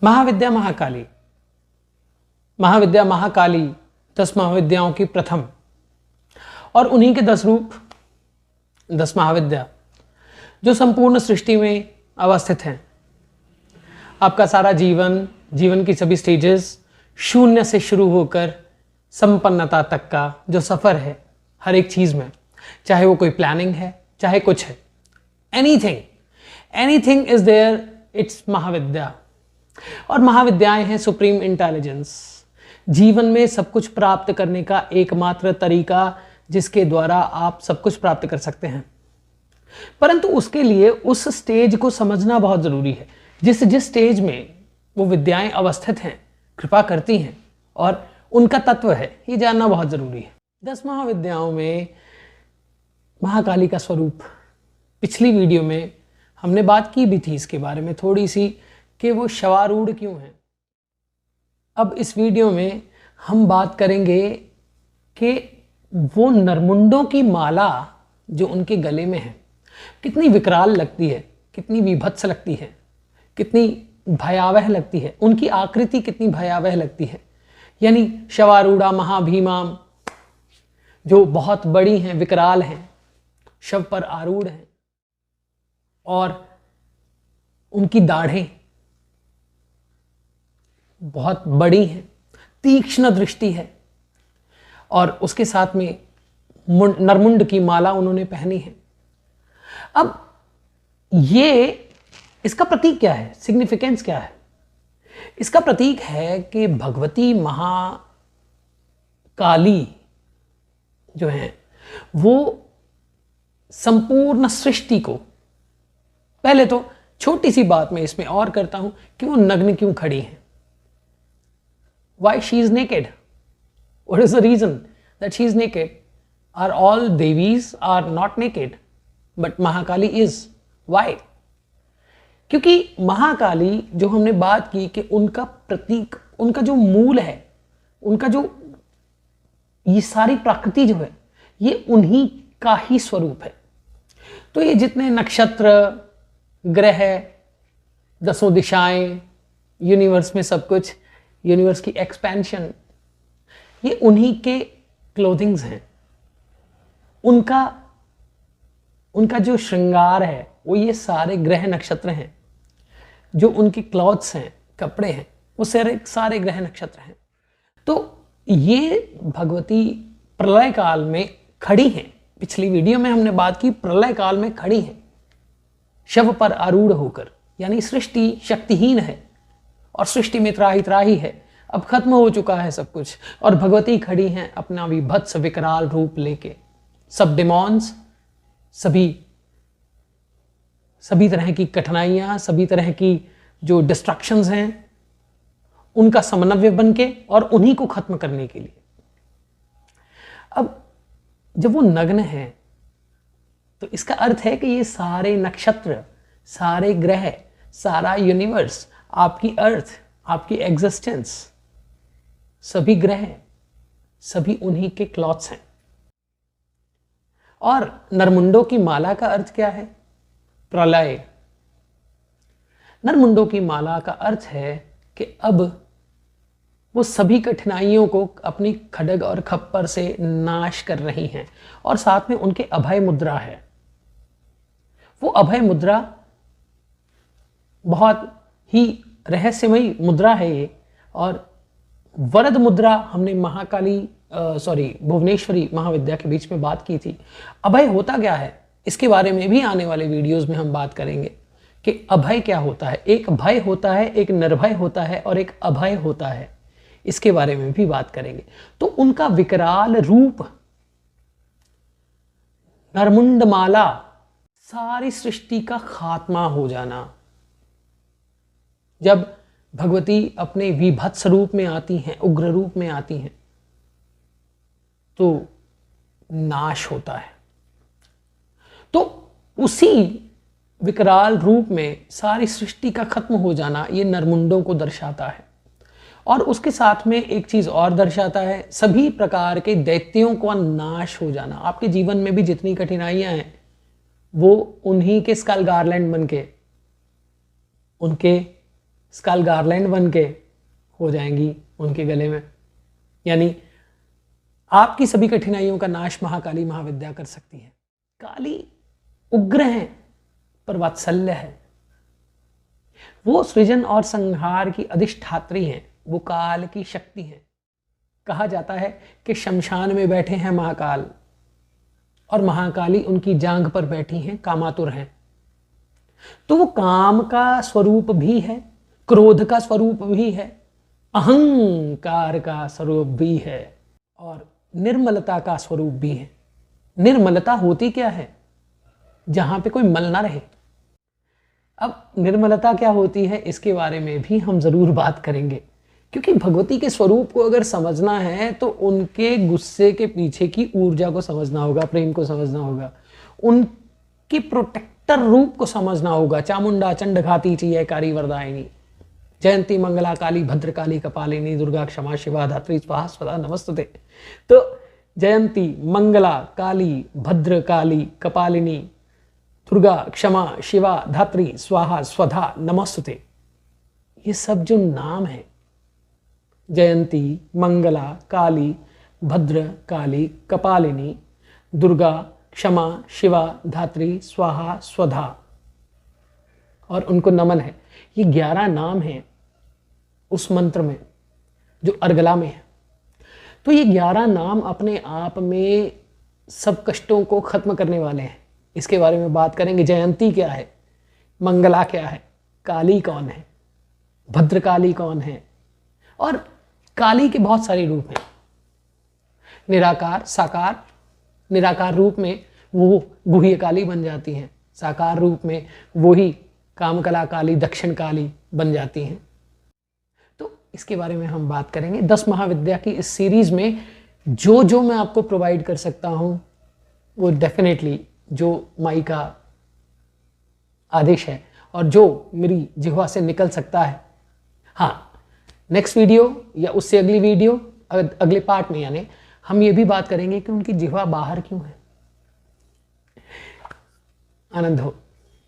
महाविद्या महाकाली, महाविद्या महाकाली 10 महाविद्याओं की प्रथम, और उन्हीं के 10 रूप, 10 महाविद्या जो संपूर्ण सृष्टि में अवस्थित हैं। आपका सारा जीवन, जीवन की सभी स्टेजेस, शून्य से शुरू होकर संपन्नता तक का जो सफ़र है हर एक चीज़ में, चाहे वो कोई प्लानिंग है, चाहे कुछ है, एनीथिंग इज देयर, इट्स महाविद्या। और महाविद्याएं हैं सुप्रीम इंटेलिजेंस, जीवन में सब कुछ प्राप्त करने का एकमात्र तरीका जिसके द्वारा आप सब कुछ प्राप्त कर सकते हैं। परंतु उसके लिए उस स्टेज को समझना बहुत ज़रूरी है, जिस स्टेज में वो विद्याएं अवस्थित हैं, कृपा करती हैं, और उनका तत्व है, ये जानना बहुत ज़रूरी है। 10 महाविद्याओं में महाकाली का स्वरूप, पिछली वीडियो में हमने बात की भी थी इसके बारे में थोड़ी सी, कि वो शवारूढ़ क्यों हैं। अब इस वीडियो में हम बात करेंगे कि वो नरमुंडों की माला जो उनके गले में है कितनी विकराल लगती है, कितनी विभत्स लगती है, कितनी भयावह लगती है, उनकी आकृति कितनी भयावह लगती है। यानी शवारूढ़ा महाभीमाम, जो बहुत बड़ी हैं, विकराल हैं, शव पर आरूढ़ हैं, और उनकी दाढ़ें बहुत बड़ी हैं, तीक्ष्ण दृष्टि है, और उसके साथ में नरमुंड की माला उन्होंने पहनी है। अब ये, इसका प्रतीक क्या है, सिग्निफिकेंस क्या है? इसका प्रतीक है कि भगवती महाकाली जो है वो संपूर्ण सृष्टि को, पहले तो छोटी सी बात मैं इसमें और करता हूं कि वो नग्न क्यों खड़ी हैं। Why she is naked? What is the reason that she is naked? Are all devis are not naked, but Mahakali is. Why? क्योंकि महाकाली जो हमने बात की कि उनका प्रतीक, उनका जो मूल है, उनका जो ये सारी प्रकृति जो है, ये उन्हीं का ही स्वरूप है। तो ये जितने नक्षत्र, ग्रह, 10 दिशाएं, यूनिवर्स में सब कुछ, यूनिवर्स की एक्सपेंशन, ये उन्हीं के क्लोथिंग्स हैं। उनका जो श्रृंगार है वो ये सारे ग्रह नक्षत्र हैं, जो उनके क्लॉथ्स हैं, कपड़े हैं, वो सारे ग्रह नक्षत्र हैं। तो ये भगवती प्रलय काल में खड़ी हैं। पिछली वीडियो में हमने बात की, प्रलय काल में खड़ी हैं शव पर आरूढ़ होकर, यानी सृष्टि शक्तिहीन है और सृष्टि में त्राही त्राही है, अब खत्म हो चुका है सब कुछ, और भगवती खड़ी हैं अपना विभत्स विकराल रूप लेके। सब डिमॉन्स, सभी तरह की कठिनाइयाँ, सभी तरह की जो डिस्ट्रक्शंस हैं, उनका समन्वय बन के और उन्हीं को खत्म करने के लिए। अब जब वो नग्न है तो इसका अर्थ है कि ये सारे नक्षत्र, सारे ग्रह, सारा यूनिवर्स, आपकी अर्थ, आपकी एग्जिस्टेंस, सभी ग्रह, सभी उन्हीं के क्लॉथ्स हैं। और नरमुंडों की माला का अर्थ क्या है? प्रलय। नरमुंडों की माला का अर्थ है कि अब वो सभी कठिनाइयों को अपनी खड्ग और खप्पर से नाश कर रही हैं, और साथ में उनके अभय मुद्रा है। वो अभय मुद्रा बहुत ही रहस्यमयी मुद्रा है ये, और वरद मुद्रा हमने भुवनेश्वरी महाविद्या के बीच में बात की थी। अभय होता क्या है, इसके बारे में भी आने वाले वीडियोस में हम बात करेंगे कि अभय क्या होता है। एक भय होता है, एक निर्भय होता है, और एक अभय होता है, इसके बारे में भी बात करेंगे। तो उनका विकराल रूप, नरमुंड माला, सारी सृष्टि का खात्मा हो जाना। जब भगवती अपने विभत्स रूप में आती हैं, उग्र रूप में आती हैं, तो नाश होता है। तो उसी विकराल रूप में सारी सृष्टि का खत्म हो जाना, ये नरमुंडों को दर्शाता है। और उसके साथ में एक चीज और दर्शाता है, सभी प्रकार के दैत्यों का नाश हो जाना। आपके जीवन में भी जितनी कठिनाइयां हैं वो उन्हीं के स्कल गार्लैंड बन के, उनके स्कल गार्लैंड बन के हो जाएंगी उनके गले में। यानी आपकी सभी कठिनाइयों का नाश महाकाली महाविद्या कर सकती है। काली उग्र है पर वात्सल्य है। वो सृजन और संहार की अधिष्ठात्री हैं, वो काल की शक्ति है। कहा जाता है कि शमशान में बैठे हैं महाकाल और महाकाली उनकी जांघ पर बैठी हैं, कामातुर हैं। तो वो काम का स्वरूप भी है, क्रोध का स्वरूप भी है, अहंकार का स्वरूप भी है और निर्मलता का स्वरूप भी है। निर्मलता होती क्या है? जहां पे कोई मल ना रहे। अब निर्मलता क्या होती है इसके बारे में भी हम जरूर बात करेंगे, क्योंकि भगवती के स्वरूप को अगर समझना है तो उनके गुस्से के पीछे की ऊर्जा को समझना होगा, प्रेम को समझना होगा, उनके प्रोटेक्टर रूप को समझना होगा। चामुंडा चंड घाती चीयकारी वरदायिनी, जयंती मंगला काली भद्रकाली कपालिनी, दुर्गा क्षमा शिवा धात्री स्वाहा स्वधा नमस्तुते। तो जयंती मंगला काली भद्रकाली कपालिनी, दुर्गा क्षमा शिवा धात्री स्वाहा स्वधा नमस्तुते, ये सब जो नाम है, जयंती मंगला काली भद्र काली कपालिनी, दुर्गा क्षमा शिवा धात्री स्वाहा स्वधा, और उनको नमन है, ये 11 नाम हैं उस मंत्र में जो अर्गला में है। तो ये 11 नाम अपने आप में सब कष्टों को खत्म करने वाले हैं। इसके बारे में बात करेंगे। जयंती क्या है, मंगला क्या है, काली कौन है, भद्रकाली कौन है, और काली के बहुत सारे रूप हैं। निराकार, साकार, निराकार रूप में वो गुह्य काली बन जाती हैं, साकार रूप में वो ही कामकला काली, दक्षिण काली बन जाती हैं। तो इसके बारे में हम बात करेंगे। 10 महाविद्या की इस सीरीज में जो जो मैं आपको प्रोवाइड कर सकता हूं वो डेफिनेटली जो माई का आदेश है और जो मेरी जिह्वा से निकल सकता है। हाँ, नेक्स्ट वीडियो या उससे अगली वीडियो, अगले पार्ट में यानी हम ये भी बात करेंगे कि उनकी जिह्वा बाहर क्यों है। आनंद हो।